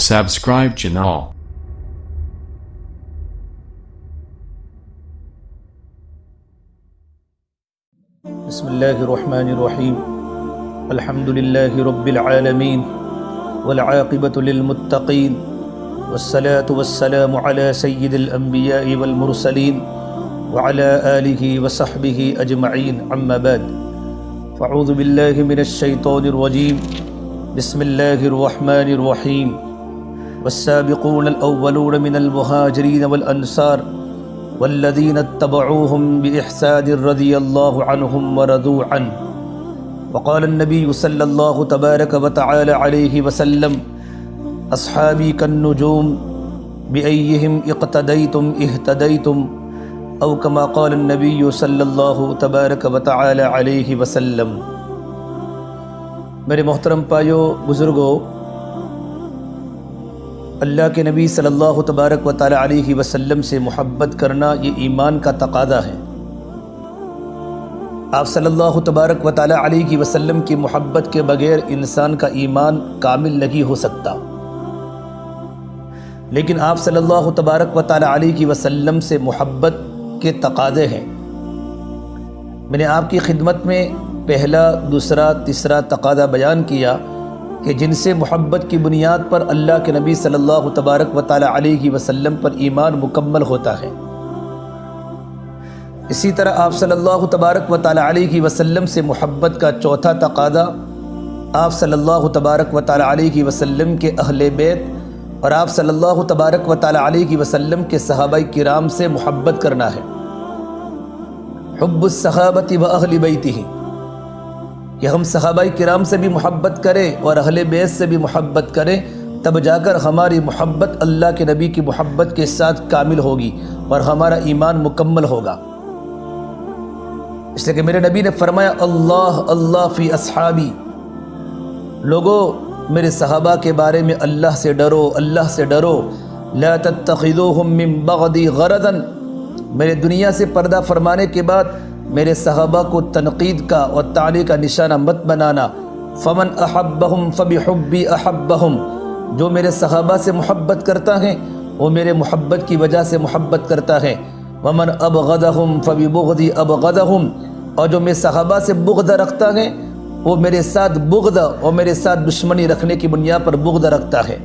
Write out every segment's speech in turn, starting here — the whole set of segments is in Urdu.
subscribe channel. بسم اللہ الرحمن الرحیم الحمد للہ رب العالمین والعاقبۃ للمتقین والصلاة والسلام علی سید الانبیاء والمرسلین وعلى آلہ وصحبہ اجمعین اما بعد فاعوذ باللہ من الشیطان الرجیم بسم اللہ الرحمن الرحیم والسابقون الاولون من المہاجرین والانصار والذین اتبعوهم بإحسان رضی اللہ عنہم ورضوا عنہ وقال النبی صلی اللہ تبارک وتعالی علیہ وسلم اصحابی کالنجوم بأیہم اقتدیتم اہتدیتم او کما قال النبی صلی اللہ تبارک وتعالی علیہ وسلم۔ میرے محترم پایو بزرگوں، اللہ کے نبی صلی اللہ تبارک و تعالی علیہ وسلم سے محبت کرنا یہ ایمان کا تقاضا ہے۔ آپ صلی اللہ تبارک و تعالی علیہ وسلم کی محبت کے بغیر انسان کا ایمان کامل نہیں ہو سکتا، لیکن آپ صلی اللہ تبارک و تعالی علیہ وسلم سے محبت کے تقاضے ہیں۔ میں نے آپ کی خدمت میں پہلا، دوسرا، تیسرا تقاضا بیان کیا کہ جن سے محبت کی بنیاد پر اللہ کے نبی صلی اللہ تبارک و تعالی علیہ وسلم پر ایمان مکمل ہوتا ہے۔ اسی طرح آپ صلی اللہ تبارک و تعالی علیہ وسلم سے محبت کا چوتھا تقاضا آپ صلی اللہ تبارک و تعالی علیہ وسلم کے اہل بیت اور آپ صلی اللہ تبارک و تعالی علیہ وسلم کے صحابہ کرام سے محبت کرنا ہے۔ حب الصحابۃ و اہل بیتہ، کہ ہم صحابہ کرام سے بھی محبت کریں اور اہل بیت سے بھی محبت کریں، تب جا کر ہماری محبت اللہ کے نبی کی محبت کے ساتھ کامل ہوگی اور ہمارا ایمان مکمل ہوگا۔ اس لیے کہ میرے نبی نے فرمایا اللہ اللہ فی اصحابی، لوگو میرے صحابہ کے بارے میں اللہ سے ڈرو، اللہ سے ڈرو۔ لا تتخذوہم من بغضی غرضا، میرے دنیا سے پردہ فرمانے کے بعد میرے صحابہ کو تنقید کا اور طعنے کا نشانہ مت بنانا۔ فمن احبہم فبحبی احبہم، جو میرے صحابہ سے محبت کرتا ہے وہ میرے محبت کی وجہ سے محبت کرتا ہے۔ ومن ابغضہم فببغضی ابغضہم، اور جو میرے صحابہ سے بغض رکھتا ہے وہ میرے ساتھ بغض اور میرے ساتھ دشمنی رکھنے کی بنیاد پر بغض رکھتا ہے۔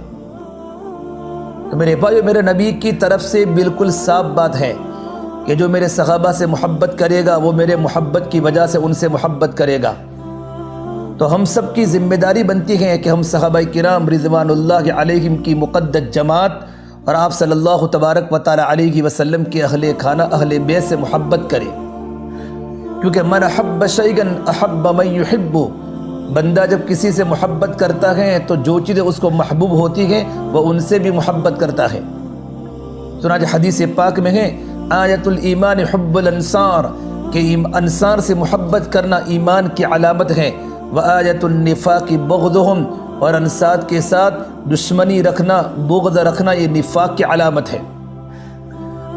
تو میرے بھائیو، میرے نبی کی طرف سے بالکل صاف بات ہے کہ جو میرے صحابہ سے محبت کرے گا وہ میرے محبت کی وجہ سے ان سے محبت کرے گا۔ تو ہم سب کی ذمہ داری بنتی ہے کہ ہم صحابہ کرام رضوان اللہ علیہم کی مقدس جماعت اور آپ صلی اللہ تبارک و تعالی علیہ وسلم کے اہل خانہ اہل بیت سے محبت کریں، کیونکہ من احب شیئا احب من یحب، بندہ جب کسی سے محبت کرتا ہے تو جو چیزیں اس کو محبوب ہوتی ہیں وہ ان سے بھی محبت کرتا ہے۔ چنانچہ حدیث پاک میں ہے آیت الایمان حب الانصار، کہ انصار سے محبت کرنا ایمان کی علامت ہے۔ وآیت النفاق بغضہم، اور انصار کے ساتھ دشمنی رکھنا، بغض رکھنا یہ نفاق کی علامت ہے۔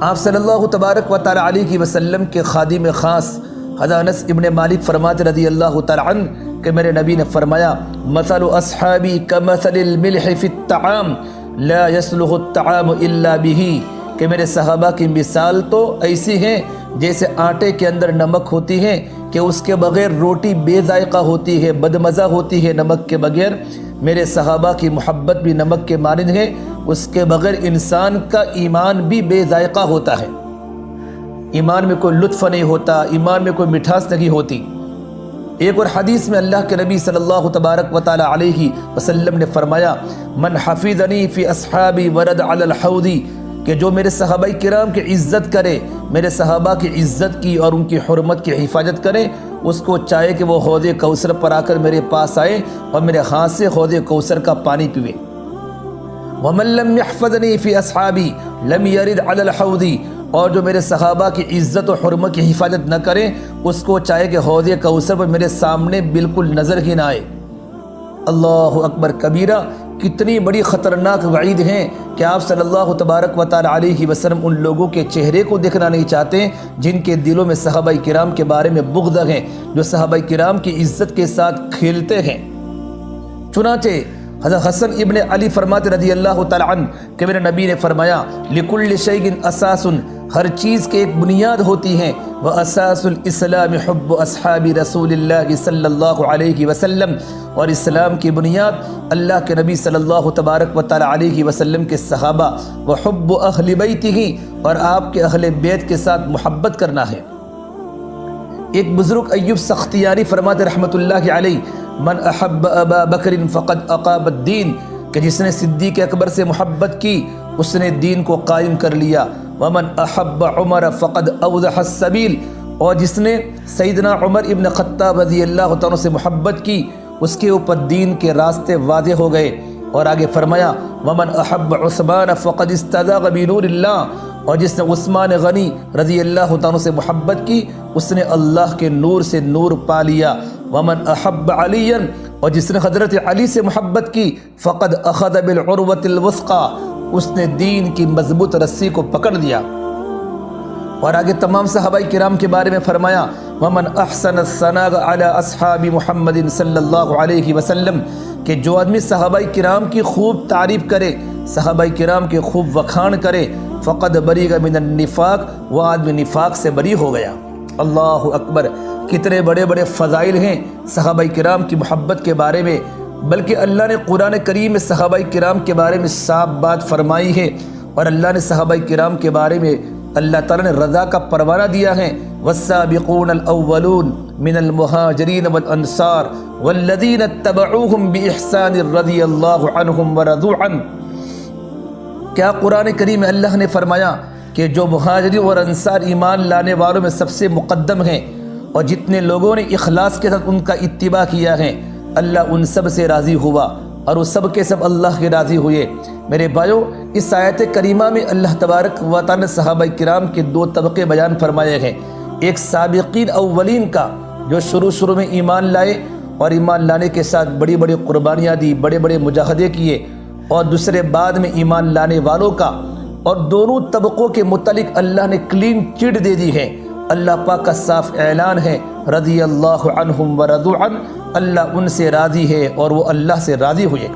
آپ صلی اللہ تبارک و تعالی علیہ وسلم کے خادم خاص حضرت انس ابن مالک فرماتے رضی اللہ تعالی عنہ کہ میرے نبی نے فرمایا مثل اصحابی کمثل الملح فی الطعام لا يصلح الطعام الا به، کہ میرے صحابہ کی مثال تو ایسی ہے جیسے آٹے کے اندر نمک ہوتی ہے کہ اس کے بغیر روٹی بے ذائقہ ہوتی ہے، بدمزہ ہوتی ہے نمک کے بغیر۔ میرے صحابہ کی محبت بھی نمک کے مانند ہے، اس کے بغیر انسان کا ایمان بھی بے ذائقہ ہوتا ہے، ایمان میں کوئی لطف نہیں ہوتا، ایمان میں کوئی مٹھاس نہیں ہوتی۔ ایک اور حدیث میں اللہ کے نبی صلی اللہ تبارک و تعالی علیہ وسلم نے فرمایا من حفظنی فی اصحابی ورد علی الحوض، کہ جو میرے صحابہ کرام کی عزت کرے، میرے صحابہ کی عزت کی اور ان کی حرمت کی حفاظت کرے، اس کو چاہے کہ وہ حوض کوثر پر آ کر میرے پاس آئے اور میرے ہاتھ سے حوض کوثر کا پانی پیوے۔ ومن لم يحفظنی فی اصحابی لم یرد علی الحوض، اور جو میرے صحابہ کی عزت و حرمت کی حفاظت نہ کرے اس کو چاہے کہ حوض کوثر پر میرے سامنے بالکل نظر ہی نہ آئے۔ اللہ اکبر کبیرہ، کتنی بڑی خطرناک وعید ہیں کہ آپ صلی اللہ تبارک و تعالی علیہ وسلم ان لوگوں کے چہرے کو دیکھنا نہیں چاہتے جن کے دلوں میں صحابہ کرام کے بارے میں بغض ہے، جو صحابہ کرام کی عزت کے ساتھ کھیلتے ہیں۔ چنانچہ حضرت حسن ابن علی فرماتے رضی اللہ تعالی عنہ کہ میرے نبی نے فرمایا لکل شیء اساس، ہر چیز کے ایک بنیاد ہوتی ہے، واساس الاسلام حب اصحاب رسول اللہ صلی اللہ علیہ وسلم، اور اسلام کی بنیاد اللہ کے نبی صلی اللہ تبارک و تعالی علیہ وسلم کے صحابہ، وحب اہل بیتہ، اور آپ کے اہل بیت کے ساتھ محبت کرنا ہے۔ ایک بزرگ ایوب سختیانی فرماتے رحمۃ اللہ علیہ من احب ابا بکر فقد اقام الدین، کہ جس نے صدیق اکبر سے محبت کی اس نے دین کو قائم کر لیا، ومن احب عمر فقد اوضح السبیل، اور جس نے سیدنا عمر ابن خطاب رضی اللہ تعالیٰ سے محبت کی اس کے اوپر دین کے راستے واضح ہو گئے۔ اور آگے فرمایا ومن احب عثمان فقد استضاء بنور اللہ، اور جس نے عثمان غنی رضی اللہ تعالیٰ سے محبت کی اس نے اللہ کے نور سے نور پا لیا۔ ومن احب علی، اور جس نے حضرت علی سے محبت کی فقد اخذ بالعروۃ الوثقی، اس نے دین کی مضبوط رسی کو پکڑ لیا۔ اور آگے تمام صحابہ کرام کے بارے میں فرمایا ومن احسن الثناء علی اصحاب محمد صلی اللہ علیہ وسلم، کہ جو آدمی صحابہ کرام کی خوب تعریف کرے، صحابہ کرام کے خوب وکھان کرے، فقد بری من النفاق، وہ آدمی نفاق سے بری ہو گیا۔ اللہ اکبر، کتنے بڑے بڑے فضائل ہیں صحابہ کرام کی محبت کے بارے میں، بلکہ اللہ نے قرآن کریم میں صحابہ کرام کے بارے میں صاف بات فرمائی ہے، اور اللہ نے صحابہ کرام کے بارے میں اللہ تعالیٰ نے رضا کا پروانہ دیا ہے۔ والسابقون الاولون من المہاجرین والانصار والذین اتبعوہم باحسان رضی اللہ عنہم ورضوا عنہ، کیا قرآن کریم میں اللہ نے فرمایا کہ جو مہاجرین اور انصار ایمان لانے والوں میں سب سے مقدم ہیں، اور جتنے لوگوں نے اخلاص کے ساتھ ان کا اتباع کیا ہے اللہ ان سب سے راضی ہوا، اور وہ سب کے سب اللہ کے راضی ہوئے۔ میرے بھائیو، اس آیت کریمہ میں اللہ تبارک و تعالی نے صحابہ کرام کے دو طبقے بیان فرمائے ہیں، ایک سابقین اولین کا جو شروع میں ایمان لائے اور ایمان لانے کے ساتھ بڑی بڑی قربانیاں دی، بڑے بڑے مجاہدے کیے، اور دوسرے بعد میں ایمان لانے والوں کا، اور دونوں طبقوں کے متعلق اللہ نے کلین چٹ دے دی ہے۔ اللہ پاک کا صاف اعلان ہے رضی اللہ عنہم ورضوا عنہ، اللہ ان سے راضی ہے اور وہ اللہ سے راضی ہوئے۔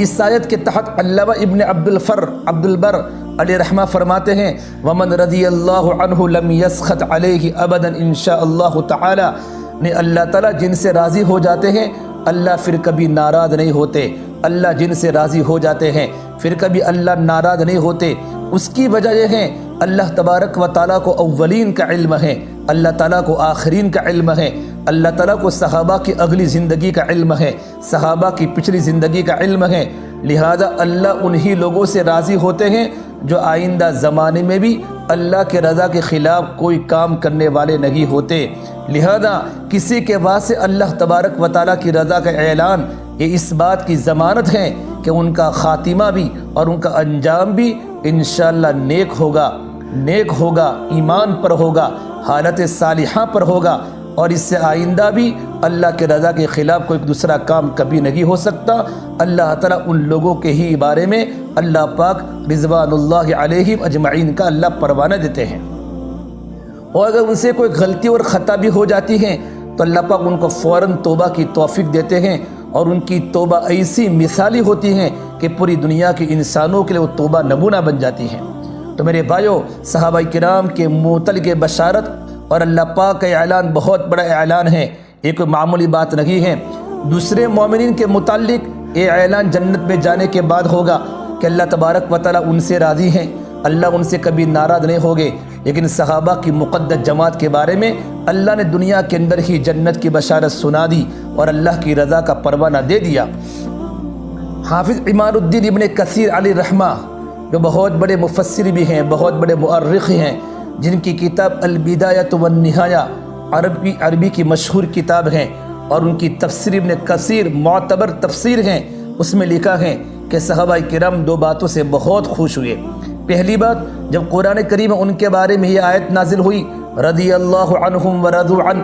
اس آیت کے تحت علامہ ابن عبد البر علیہ رحمہ فرماتے ہیں ومن رضی اللہ عنہ لم یسخط علیہ ابدا انشاء اللہ تعالی، نے اللہ تعالیٰ جن سے راضی ہو جاتے ہیں اللہ پھر کبھی ناراض نہیں ہوتے، اللہ جن سے راضی ہو جاتے ہیں پھر کبھی اللہ ناراض نہیں ہوتے۔ اس کی وجہ یہ ہے اللہ تبارک و تعالیٰ کو اولین کا علم ہے، اللہ تعالیٰ کو آخرین کا علم ہے، اللہ تعالیٰ کو صحابہ کی اگلی زندگی کا علم ہے، صحابہ کی پچھلی زندگی کا علم ہے، لہذا اللہ انہی لوگوں سے راضی ہوتے ہیں جو آئندہ زمانے میں بھی اللہ کے رضا کے خلاف کوئی کام کرنے والے نہیں ہوتے۔ لہذا کسی کے واسطے اللہ تبارک و تعالیٰ کی رضا کا اعلان یہ اس بات کی ضمانت ہے کہ ان کا خاتمہ بھی اور ان کا انجام بھی انشاءاللہ نیک ہوگا، ایمان پر ہوگا، حالت صالحہ پر ہوگا، اور اس سے آئندہ بھی اللہ کے رضا کے خلاف کوئی دوسرا کام کبھی نہیں ہو سکتا۔ اللہ تعالیٰ ان لوگوں کے ہی بارے میں اللہ پاک رضوان اللہ علیہم اجمعین کا اللہ پروانہ دیتے ہیں، اور اگر ان سے کوئی غلطی اور خطا بھی ہو جاتی ہے تو اللہ پاک ان کو فوراً توبہ کی توفیق دیتے ہیں، اور ان کی توبہ ایسی مثالی ہوتی ہیں کہ پوری دنیا کے انسانوں کے لیے وہ توبہ نمونہ بن جاتی ہیں۔ تو میرے بھائیوں، صحابہ کرام کے متعلق بشارت اور اللہ پاک کا اعلان بہت بڑا اعلان ہے، یہ کوئی معمولی بات نہیں ہے۔ دوسرے مومنین کے متعلق یہ اعلان جنت میں جانے کے بعد ہوگا کہ اللہ تبارک و تعالیٰ ان سے راضی ہیں، اللہ ان سے کبھی ناراض نہیں ہوگے، لیکن صحابہ کی مقدس جماعت کے بارے میں اللہ نے دنیا کے اندر ہی جنت کی بشارت سنا دی اور اللہ کی رضا کا پروانہ دے دیا۔ حافظ عماد الدین ابن کثیر علیہ رحمہ جو بہت بڑے مفسر بھی ہیں، بہت بڑے مؤرخ ہیں، جن کی کتاب البدایۃ والنہایہ عربی کی مشہور کتاب ہیں، اور ان کی تفسیر ابن کثیر معتبر تفسیر ہیں، اس میں لکھا ہے کہ صحابہ کرام دو باتوں سے بہت خوش ہوئے۔ پہلی بات، جب قرآن کریم ان کے بارے میں یہ آیت نازل ہوئی رضی اللہ عنہم ورضوا عنہ،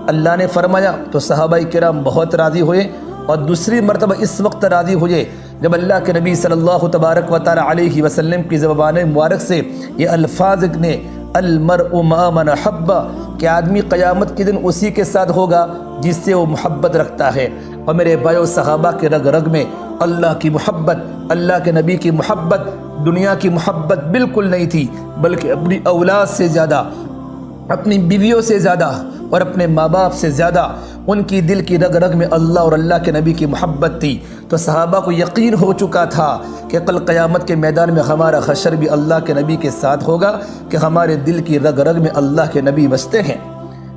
اللہ نے فرمایا تو صحابہ کرام بہت راضی ہوئے، اور دوسری مرتبہ اس وقت راضی ہوئے جب اللہ کے نبی صلی اللہ تبارک و تعالی علیہ وسلم کی زبان مبارک سے یہ الفاظ نے المرء مع من احب، کہ آدمی قیامت کے دن اسی کے ساتھ ہوگا جس سے وہ محبت رکھتا ہے۔ اور میرے بھائیو، صحابہ کے رگ رگ میں اللہ کی محبت، اللہ کے نبی کی محبت، دنیا کی محبت بالکل نہیں تھی، بلکہ اپنی اولاد سے زیادہ، اپنی بیویوں سے زیادہ اور اپنے ماں باپ سے زیادہ ان کی دل کی رگ رگ میں اللہ اور اللہ کے نبی کی محبت تھی۔ تو صحابہ کو یقین ہو چکا تھا کہ کل قیامت کے میدان میں ہمارا حشر بھی اللہ کے نبی کے ساتھ ہوگا، کہ ہمارے دل کی رگ رگ میں اللہ کے نبی بستے ہیں۔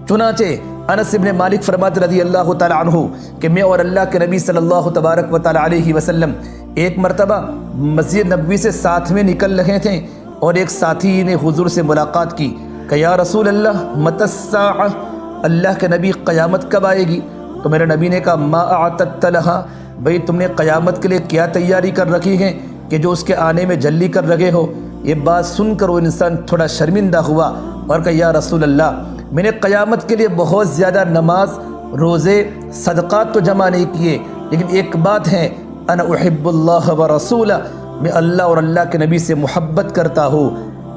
چنانچہ انس بن مالک فرماتے رضی اللہ تعالی عنہ کہ میں اور اللہ کے نبی صلی اللہ تبارک و تعالی علیہ وسلم ایک مرتبہ مسجد نبوی سے ساتھ میں نکل رہے تھے، اور ایک ساتھی نے حضور سے ملاقات کی کہ یا رسول اللہ متی الساعہ، اللہ کے نبی قیامت کب آئے گی؟ تو میرے نبی نے کہا ما اعتدت لہا، بھئی تم نے قیامت کے لیے کیا تیاری کر رکھی ہے کہ جو اس کے آنے میں جلدی کر رہے ہو؟ یہ بات سن کر وہ انسان تھوڑا شرمندہ ہوا اور کہا یا رسول اللہ، میں نے قیامت کے لیے بہت زیادہ نماز، روزے، صدقات تو جمع نہیں کیے، لیکن ایک بات ہے، انا احب اللہ ورسولہ، میں اللہ اور اللہ کے نبی سے محبت کرتا ہوں۔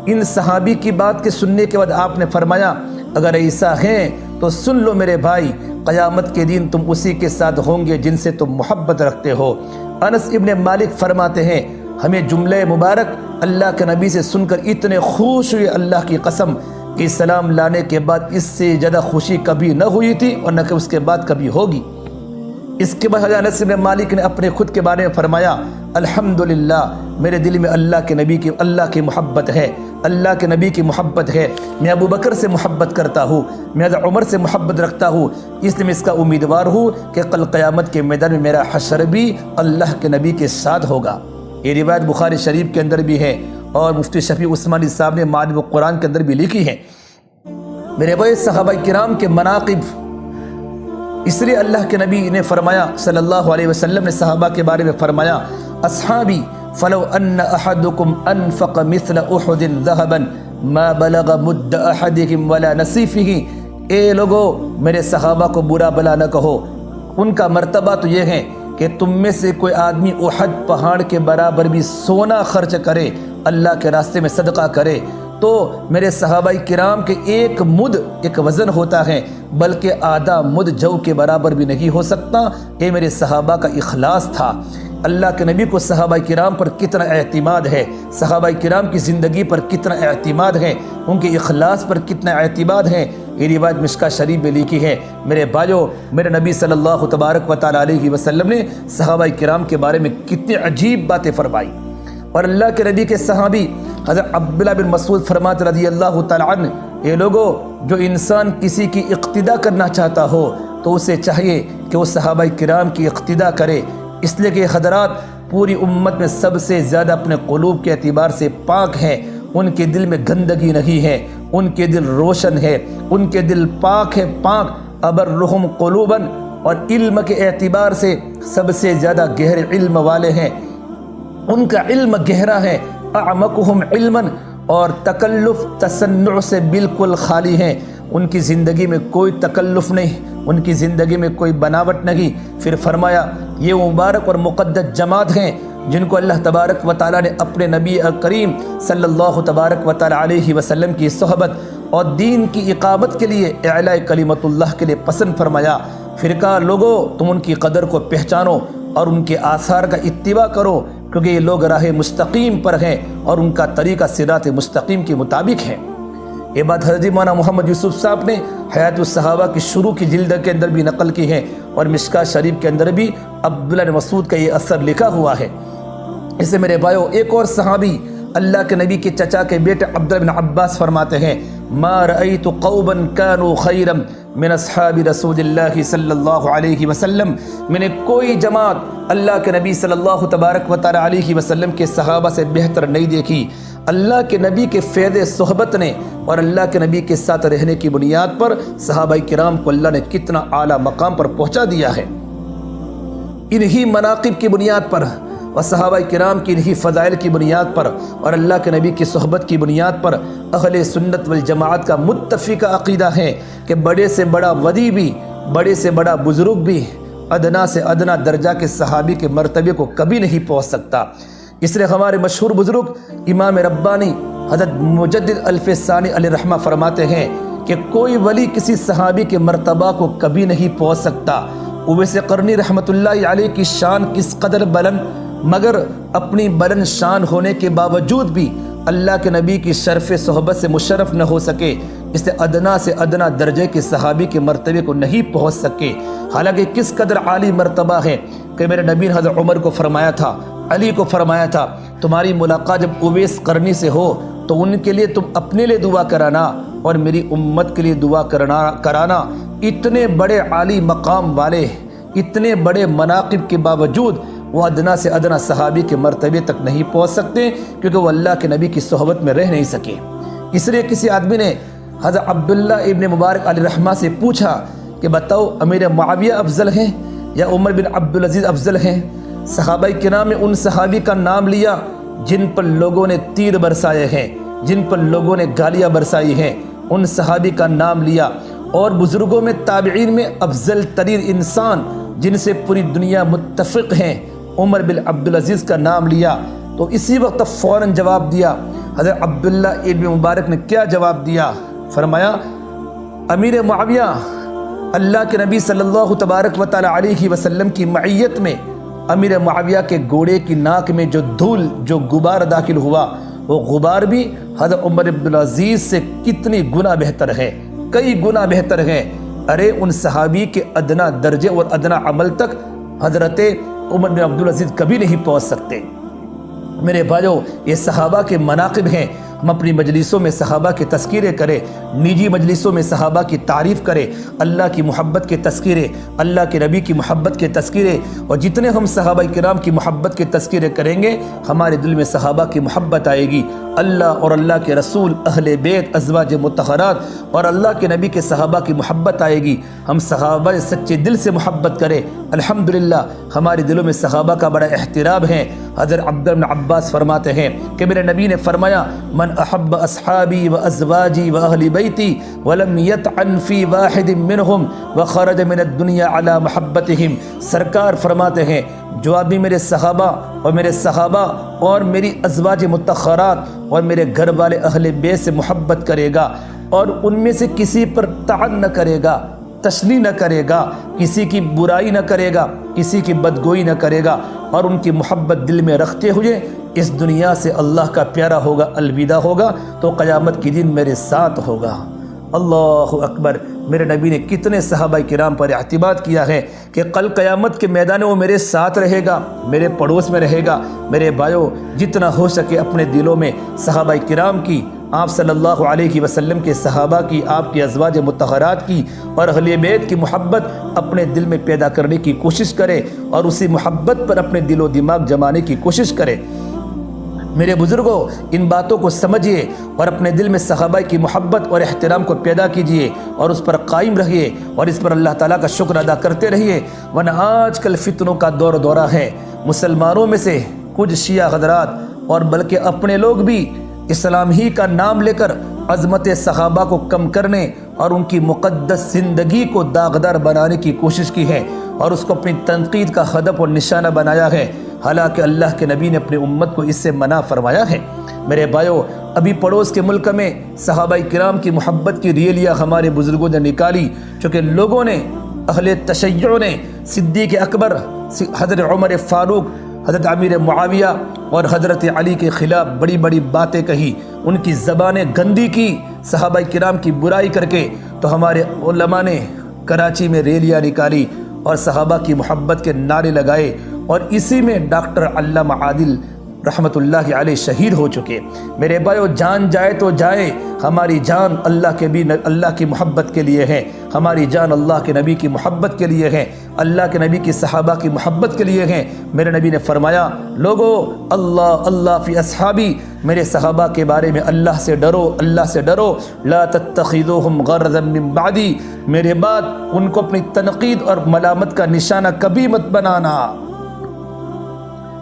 ان صحابی کی بات کے سننے کے بعد آپ نے فرمایا اگر ایسا ہے تو سن لو میرے بھائی، قیامت کے دن تم اسی کے ساتھ ہوں گے جن سے تم محبت رکھتے ہو۔ انس ابن مالک فرماتے ہیں ہمیں جملہ مبارک اللہ کے نبی سے سن کر اتنے خوش ہوئے، اللہ کی قسم کہ اسلام لانے کے بعد اس سے زیادہ خوشی کبھی نہ ہوئی تھی اور نہ کہ اس کے بعد کبھی ہوگی۔ اس کے بعد انس بن مالک نے اپنے خود کے بارے میں فرمایا الحمدللہ، میرے دل میں اللہ کی محبت ہے، اللہ کے نبی کی محبت ہے، میں ابو بکر سے محبت کرتا ہوں، میں عمر سے محبت رکھتا ہوں، اس لیے میں اس کا امیدوار ہوں کہ کل قیامت کے میدان میں میرا حشر بھی اللہ کے نبی کے ساتھ ہوگا۔ یہ روایت بخاری شریف کے اندر بھی ہے اور مفتی شفیع عثمانی صاحب نے معالم القرآن کے اندر بھی لکھی ہے۔ میرے بھائی، صحابہ کرام کے مناقب، اس لیے اللہ کے نبی نے فرمایا صلی اللہ علیہ وسلم نے صحابہ کے بارے میں فرمایا اصحابی فلو ان احدکم انفق مثل احد ذهبا ما بلغ مد احدکم ولا نصیفہ، اے لوگو میرے صحابہ کو برا بلا نہ کہو، ان کا مرتبہ تو یہ ہے کہ تم میں سے کوئی آدمی احد پہاڑ کے برابر بھی سونا خرچ کرے، اللہ کے راستے میں صدقہ کرے، تو میرے صحابہ کرام کے ایک مد ایک وزن ہوتا ہے، بلکہ آدھا مد جو کے برابر بھی نہیں ہو سکتا۔ یہ میرے صحابہ کا اخلاص تھا۔ اللہ کے نبی کو صحابہ کرام پر کتنا اعتماد ہے، صحابہ کرام کی زندگی پر کتنا اعتماد ہے، ان کے اخلاص پر کتنا اعتماد ہے، یہ روایت مشکاۃ شریف میں لکھی ہے۔ میرے بھائیو، میرے نبی صلی اللہ تبارک و تعالی علیہ وسلم نے صحابہ کرام کے بارے میں کتنی عجیب باتیں فرمائی، اور اللہ کے نبی کے صحابی حضرت عبداللہ بن مسعود فرماتے رضی اللہ تعالی عنہ، یہ لوگوں جو انسان کسی کی اقتداء کرنا چاہتا ہو تو اسے چاہیے کہ وہ صحابہ کرام کی اقتداء کرے، اس لیے کہ حضرات پوری امت میں سب سے زیادہ اپنے قلوب کے اعتبار سے پاک ہیں، ان کے دل میں گندگی نہیں ہے، ان کے دل روشن ہے، ان کے دل پاک ہے، پاک ابرہم قلوبا، اور علم کے اعتبار سے سب سے زیادہ گہرے علم والے ہیں، ان کا علم گہرا ہے، اعمقہم علما، اور تکلف تصنع سے بالکل خالی ہیں، ان کی زندگی میں کوئی تکلف نہیں، ان کی زندگی میں کوئی بناوٹ نہیں۔ پھر فرمایا یہ مبارک اور مقدس جماعت ہیں جن کو اللہ تبارک و تعالیٰ نے اپنے نبی کریم صلی اللہ تبارک و تعالیٰ علیہ وسلم کی صحبت اور دین کی اقامت کے لیے، اعلاء کلمت اللہ کے لیے پسند فرمایا۔ پھر کہا لوگوں تم ان کی قدر کو پہچانو اور ان کے آثار کا اتباع کرو، کیونکہ یہ لوگ راہ مستقیم پر ہیں اور ان کا طریقہ صراط مستقیم کے مطابق ہے۔ یہ بات حضرت مولانا محمد یوسف صاحب نے حیات الصحابہ کی شروع کی جلد کے اندر بھی نقل کی ہے، اور مشکاۃ شریف کے اندر بھی عبداللہ بن مسعود کا یہ اثر لکھا ہوا ہے۔ اس سے میرے بھائیو، ایک اور صحابی اللہ کے نبی کے چچا کے بیٹے عبداللہ بن عباس فرماتے ہیں ما رأیت قوما كانوا خیرا من اصحاب رسول اللہ صلی اللہ علیہ وسلم، میں نے کوئی جماعت اللہ کے نبی صلی اللہ تبارک و تعالی علیہ وسلم کے صحابہ سے بہتر نہیں دیکھی۔ اللہ کے نبی کے فیض صحبت نے اور اللہ کے نبی کے ساتھ رہنے کی بنیاد پر صحابہ کرام کو اللہ نے کتنا اعلیٰ مقام پر پہنچا دیا ہے۔ انہی مناقب کی بنیاد پر اور صحابہ کرام کی انہی فضائل کی بنیاد پر اور اللہ کے نبی کی صحبت کی بنیاد پر اہل سنت والجماعت کا متفقہ عقیدہ ہے کہ بڑے سے بڑا ولی بھی، بڑے سے بڑا بزرگ بھی ادنا سے ادنا درجہ کے صحابی کے مرتبے کو کبھی نہیں پہنچ سکتا۔ اس لیے ہمارے مشہور بزرگ امام ربانی حضرت مجدد الف ثانی علیہ رحمہ فرماتے ہیں کہ کوئی ولی کسی صحابی کے مرتبہ کو کبھی نہیں پہنچ سکتا۔ اویس قرنی رحمۃ اللہ علیہ کی شان کس قدر بلند، مگر اپنی بلند شان ہونے کے باوجود بھی اللہ کے نبی کی شرف صحبت سے مشرف نہ ہو سکے، اس سے ادنا درجے کے صحابی کے مرتبے کو نہیں پہنچ سکے۔ حالانکہ کس قدر عالی مرتبہ ہے کہ میرے نبی نے حضرت عمر کو فرمایا تھا، علی کو فرمایا تھا، تمہاری ملاقات جب اویس قرنی سے ہو تو ان کے لیے تم اپنے لیے دعا کرانا اور میری امت کے لیے دعا کرانا۔ اتنے بڑے عالی مقام والے، اتنے بڑے مناقب کے باوجود وہ ادنا سے ادنا صحابی کے مرتبے تک نہیں پہنچ سکتے، کیونکہ وہ اللہ کے نبی کی صحبت میں رہ نہیں سکے۔ اس لیے کسی آدمی نے حضرت عبداللہ ابن مبارک علیہ رحمہ سے پوچھا کہ بتاؤ امیر معاویہ افضل ہیں یا عمر بن عبدالعزیز افضل ہیں؟ صحابہ کرام نے ان صحابی کا نام لیا جن پر لوگوں نے تیر برسائے ہیں، جن پر لوگوں نے گالیاں برسائی ہیں، ان صحابی کا نام لیا۔ اور بزرگوں میں تابعین میں افضل ترین انسان جن سے پوری دنیا متفق ہیں، عمر بن عبدالعزیز کا نام لیا۔ تو اسی وقت فوراً جواب دیا حضرت عبداللہ ابن مبارک نے، کیا جواب دیا؟ فرمایا امیر معاویہ اللہ کے نبی صلی اللہ تبارک و تعالی علیہ وسلم کی معیت میں امیر معاویہ کے گھوڑے کی ناک میں جو دھول، جو غبار داخل ہوا، وہ غبار بھی حضرت عمر بن عبدالعزیز سے کتنی گنا بہتر ہے، کئی گنا بہتر ہے۔ ارے ان صحابی کے ادنا درجے اور ادنا عمل تک حضرت عمر بن عبدالعزیز کبھی نہیں پہنچ سکتے۔ میرے بھائیو، یہ صحابہ کے مناقب ہیں۔ ہم اپنی مجلسوں میں صحابہ کے تذکرے کریں، نجی مجلسوں میں صحابہ کی تعریف کریں، اللہ کی محبت کے تذکرے، اللہ کے نبی کی محبت کے تذکرے، اور جتنے ہم صحابہ کرام کی محبت کے تذکرے کریں گے ہمارے دل میں صحابہ کی محبت آئے گی۔ اللہ اور اللہ کے رسول، اہل بیت، ازواج مطہرات اور اللہ کے نبی کے صحابہ کی محبت آئے گی۔ ہم صحابہ سچے دل سے محبت کریں، الحمدللہ ہمارے دلوں میں صحابہ کا بڑا احترام ہے۔ حضرت عبداللہ بن عباس فرماتے ہیں کہ میرے نبی نے فرمایا، من احب اصحابی و ازواجی و اہل بیتی ولم یطعن فی واحد منہم وخرج من الدنیا علی محبتہم۔ سرکار فرماتے ہیں جو آدمی میرے صحابہ اور میری ازواج مطہرات اور میرے گھر والے اہل بیت سے محبت کرے گا اور ان میں سے کسی پر طعن نہ کرے گا، تشنیع نہ کرے گا، کسی کی برائی نہ کرے گا، کسی کی بدگوئی نہ کرے گا، اور ان کی محبت دل میں رکھتے ہوئے اس دنیا سے اللہ کا پیارا ہوگا، الوداع ہوگا، تو قیامت کے دن میرے ساتھ ہوگا۔ اللہ اکبر! میرے نبی نے کتنے صحابہ کرام پر اعتماد کیا ہے کہ کل قیامت کے میدان میں وہ میرے ساتھ رہے گا، میرے پڑوس میں رہے گا۔ میرے بھائیو، جتنا ہو سکے اپنے دلوں میں صحابہ کرام کی، آپ صلی اللہ علیہ وسلم کے صحابہ کی، آپ کی ازواج مطہرات کی اور اہل بیت کی محبت اپنے دل میں پیدا کرنے کی کوشش کرے اور اسی محبت پر اپنے دل و دماغ جمانے کی کوشش کرے۔ میرے بزرگوں، ان باتوں کو سمجھیے اور اپنے دل میں صحابہ کی محبت اور احترام کو پیدا کیجیے اور اس پر قائم رہیے اور اس پر اللہ تعالیٰ کا شکر ادا کرتے رہیے، ورنہ آج کل فتنوں کا دورہ ہے۔ مسلمانوں میں سے کچھ شیعہ حضرات اور بلکہ اپنے لوگ بھی اسلام ہی کا نام لے کر عظمت صحابہ کو کم کرنے اور ان کی مقدس زندگی کو داغدار بنانے کی کوشش کی ہے اور اس کو اپنی تنقید کا ہدف اور نشانہ بنایا ہے، حالانکہ اللہ کے نبی نے اپنی امت کو اس سے منع فرمایا ہے۔ میرے بھائیو، ابھی پڑوس کے ملک میں صحابہ کرام کی محبت کی ریلیاں ہمارے بزرگوں نے نکالی، چونکہ لوگوں نے، اہل تشیع نے صدیق اکبر، حضرت عمر فاروق، حضرت امیر معاویہ اور حضرت علی کے خلاف بڑی بڑی باتیں کہی، ان کی زبانیں گندی کی صحابہ کرام کی برائی کر کے، تو ہمارے علماء نے کراچی میں ریلیاں نکالی اور صحابہ کی محبت کے نعرے لگائے، اور اسی میں ڈاکٹر علامہ عادل رحمۃ اللہ علیہ شہید ہو چکے۔ میرے بھائیو، جان جائے تو جائے، ہماری جان اللہ کی محبت کے لیے ہے، ہماری جان اللہ کے نبی کی محبت کے لیے ہے، اللہ کے نبی کی صحابہ کی محبت کے لیے ہے۔ میرے نبی نے فرمایا، لوگو اللہ فی اصحابی، میرے صحابہ کے بارے میں اللہ سے ڈرو، اللہ سے ڈرو، لا تتخذوہم غرضا من بعدی، میرے بعد ان کو اپنی تنقید اور ملامت کا نشانہ کبھی مت بنانا۔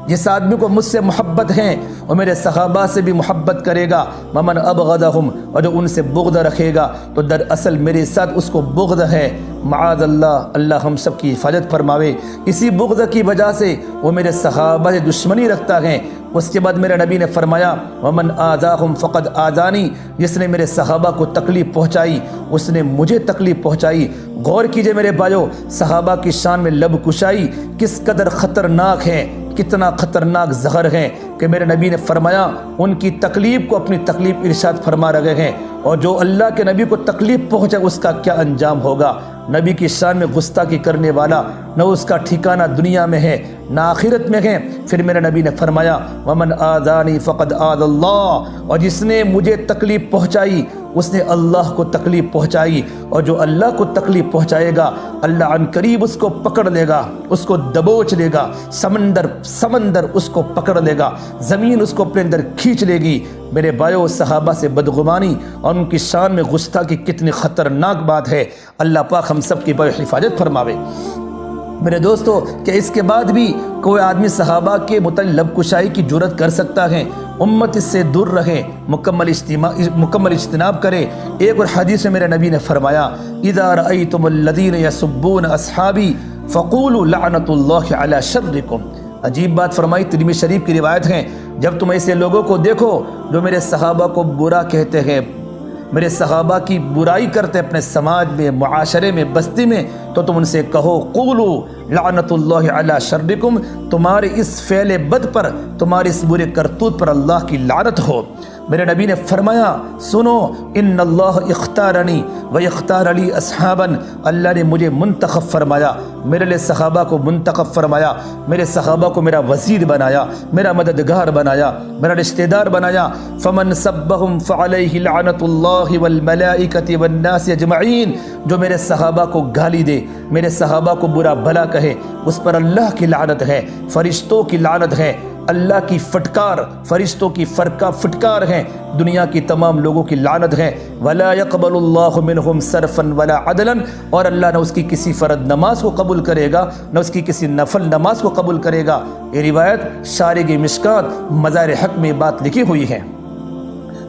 جس آدمی کو مجھ سے محبت ہے وہ میرے صحابہ سے بھی محبت کرے گا، ومن ابغضہم، اور جو ان سے بغض رکھے گا تو دراصل میرے ساتھ اس کو بغض ہے۔ معاذ اللہ، اللہ ہم سب کی حفاظت فرماوے۔ اسی بغض کی وجہ سے وہ میرے صحابہ سے دشمنی رکھتا ہے۔ اس کے بعد میرے نبی نے فرمایا ومن آذاہم فقد آذانی، جس نے میرے صحابہ کو تکلیف پہنچائی اس نے مجھے تکلیف پہنچائی۔ غور کیجئے میرے بھائیو، صحابہ کی شان میں لب کشائی کس قدر خطرناک ہے، کتنا خطرناک زہر ہے کہ میرے نبی نے فرمایا ان کی تکلیف کو اپنی تکلیف ارشاد فرما رہے ہیں، اور جو اللہ کے نبی کو تکلیف پہنچے اس کا کیا انجام ہوگا۔ نبی کی شان میں گستاخی کرنے والا نہ اس کا ٹھکانہ دنیا میں ہے نہ آخرت میں ہے۔ پھر میرے نبی نے فرمایا ومن آذانی فقد آذ اللہ، اور جس نے مجھے تکلیف پہنچائی اس نے اللہ کو تکلیف پہنچائی، اور جو اللہ کو تکلیف پہنچائے گا اللہ عن قریب اس کو پکڑ لے گا، اس کو دبوچ لے گا، سمندر اس کو پکڑ لے گا، زمین اس کو اپنے اندر کھینچ لے گی۔ میرے بھائیو، صحابہ سے بدگمانی اور ان کی شان میں گستاخی کتنی خطرناک بات ہے۔ اللہ پاک ہم سب کی بڑی حفاظت فرماوے۔ میرے دوستو، کہ اس کے بعد بھی کوئی آدمی صحابہ کے متعلق لب کشائی کی جرت کر سکتا ہے؟ امت اس سے دور رہے، مکمل اجتناب کرے۔ ایک اور حدیث میں میرے نبی نے فرمایا اذا رأیتم الذین یسبون اصحابی فقولوا لعنت اللہ علی شرکم۔ عجیب بات فرمائی، ترمذی شریف کی روایت ہے، جب تم ایسے لوگوں کو دیکھو جو میرے صحابہ کو برا کہتے ہیں، میرے صحابہ کی برائی کرتے اپنے سماج میں، معاشرے میں، بستی میں، تو تم ان سے کہو قولو لعنت اللہ علی شرکم، تمہارے اس فعل بد پر، تمہارے اس برے کرتوت پر اللہ کی لعنت ہو۔ میرے نبی نے فرمایا سنو ان اللہ اختارنی و اختار علی اصحابا، اللہ نے مجھے منتخب فرمایا، میرے لیے صحابہ کو منتخب فرمایا، میرے صحابہ کو میرا وزیر بنایا، میرا مددگار بنایا، میرا رشتہ دار بنایا۔ فمن سبہم فعلیہ لعنت اللہ والملائکۃ والناس اجمعین، جو میرے صحابہ کو گالی دے، میرے صحابہ کو برا بھلا کہے، اس پر اللہ کی لعنت ہے، فرشتوں کی لعنت ہے، اللہ کی فٹکار، فرشتوں کی فٹکار ہے، دنیا کی تمام لوگوں کی لعنت ہے۔ ولا يقبل اللہ منہم صرفا ولا عدلا، اور اللہ نہ اس کی کسی فرض نماز کو قبول کرے گا نہ اس کی کسی نفل نماز کو قبول کرے گا۔ یہ روایت شارح مشکات مزار حق میں بات لکھی ہوئی ہے۔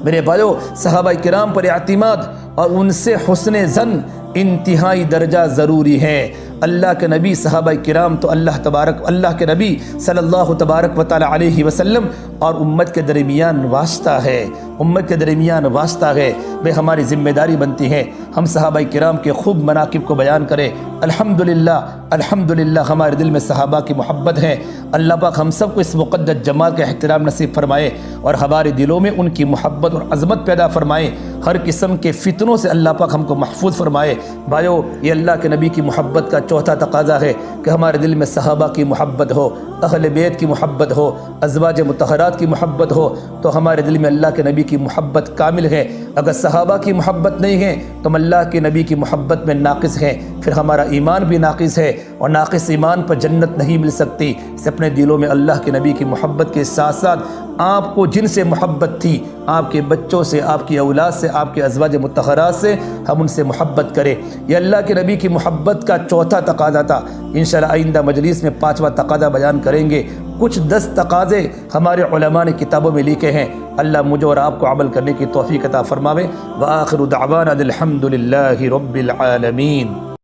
میرے بھائیو، صحابہ کرام پر اعتماد اور ان سے حسن ظن انتہائی درجہ ضروری ہے۔ اللہ کے نبی، صحابہ کرام تو اللہ کے نبی صلی اللہ تبارک و تعالی علیہ وسلم اور امت کے درمیان واسطہ ہے، امت کے درمیان واسطہ ہے۔ بھئی ہماری ذمہ داری بنتی ہے ہم صحابہ کرام کے خوب مناقب کو بیان کریں۔ الحمدللہ ہمارے دل میں صحابہ کی محبت ہے۔ اللہ پاک ہم سب کو اس مقدس جمال کا احترام نصیب فرمائے اور ہمارے دلوں میں ان کی محبت اور عظمت پیدا فرمائے۔ ہر قسم کے فتنوں سے اللہ پاک ہم کو محفوظ فرمائے۔ بھائیو، یہ اللہ کے نبی کی محبت کا چوتھا تقاضا ہے کہ ہمارے دل میں صحابہ کی محبت ہو، اہل بیت کی محبت ہو، ازواج مطہرات کی محبت ہو، تو ہمارے دل میں اللہ کے نبی کی محبت کامل ہے۔ اگر صحابہ کی محبت نہیں ہے تو ہم اللہ کے نبی کی محبت میں ناقص ہیں، پھر ہمارا ایمان بھی ناقص ہے، اور ناقص ایمان پر جنت نہیں مل سکتی۔ اس اپنے دلوں میں اللہ کے نبی کی محبت کے ساتھ ساتھ آپ کو جن سے محبت تھی، آپ کے بچوں سے، آپ کی اولاد سے، آپ کے ازواج مطہرات سے، ہم ان سے محبت کریں۔ یہ اللہ کے نبی کی محبت کا چوتھا تقاضا تھا۔ انشاءاللہ آئندہ مجلس میں پانچواں تقاضا بیان کریں گے۔ کچھ 10 تقاضے ہمارے علماء نے کتابوں میں لکھے ہیں۔ اللہ مجھے اور آپ کو عمل کرنے کی توفیق عطا فرماوے۔ وآخر دعوانا الحمد للہ رب العالمین۔